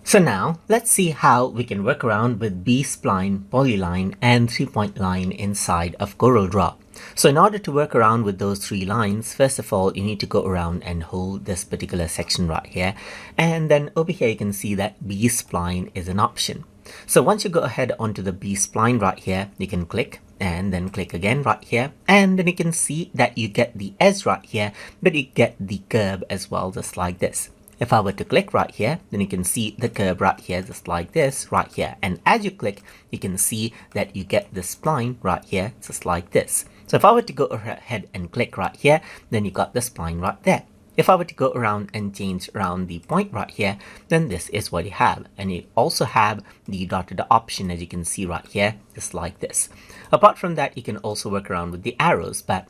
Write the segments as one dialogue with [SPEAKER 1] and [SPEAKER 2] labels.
[SPEAKER 1] So now let's see how we can work around with B Spline, Polyline and 3-point line inside of Corel Draw. So in order to work around with those three lines, first of all, you need to go around and hold this particular section right here. And then over here, you can see that B Spline is an option. So once you go ahead onto the B Spline right here, you can click and then click again right here. And then you can see that you get the edge right here, but you get the curve as well, just like this. If I were to click right here, then you can see the curve right here, just like this right here. And as you click, you can see that you get the spline right here, just like this. So if I were to go ahead and click right here, then you got the spline right there. If I were to go around and change around the point right here, then this is what you have. And you also have the dotted option, as you can see right here, just like this. Apart from that, you can also work around with the arrows, but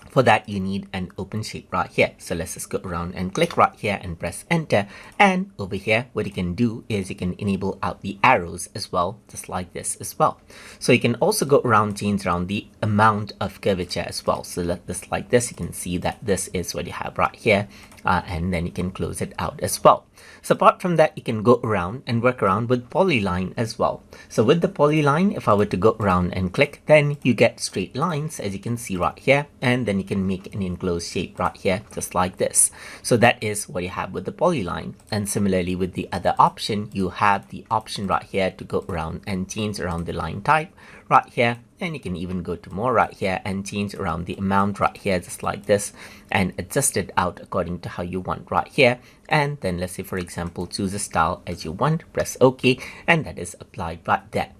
[SPEAKER 1] for that, you need an open shape right here. So let's just go around and click right here and press enter. And over here, what you can do is you can enable out the arrows as well, just like this as well. So you can also go around, change around the amount of curvature as well. So let this like this, you can see that this is what you have right here. And then you can close it out as well. So apart from that, you can go around and work around with Polyline as well. So with the Polyline, if I were to go around and click, then you get straight lines, as you can see right here. And then you can make an enclosed shape right here, just like this. So that is what you have with the Polyline. And similarly with the other option, you have the option right here to go around and change around the line type right here. And you can even go to more right here and change around the amount right here, just like this, and adjust it out according to how you want right here. And then let's say, for example, choose a style as you want, press OK, and that is applied right there.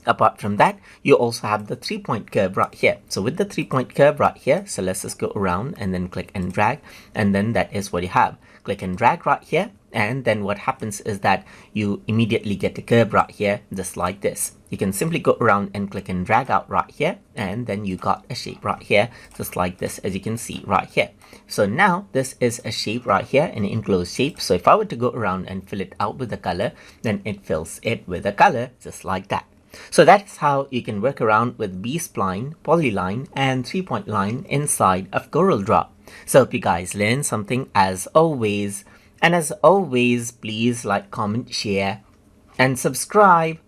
[SPEAKER 1] Apart from that, you also have the 3-point curve right here. So with the 3-point curve right here, so let's just go around and then click and drag, and then that is what you have. Click and drag right here, and then what happens is that you immediately get a curve right here, just like this. You can simply go around and click and drag out right here, and then you got a shape right here, just like this, as you can see right here. So now this is a shape right here, an enclosed shape. So if I were to go around and fill it out with a color, then it fills it with a color, just like that. So that is how you can work around with B Spline, Polyline and 3-point line inside of Corel Draw. So hope you guys learned something as always. And as always, please like, comment, share and subscribe.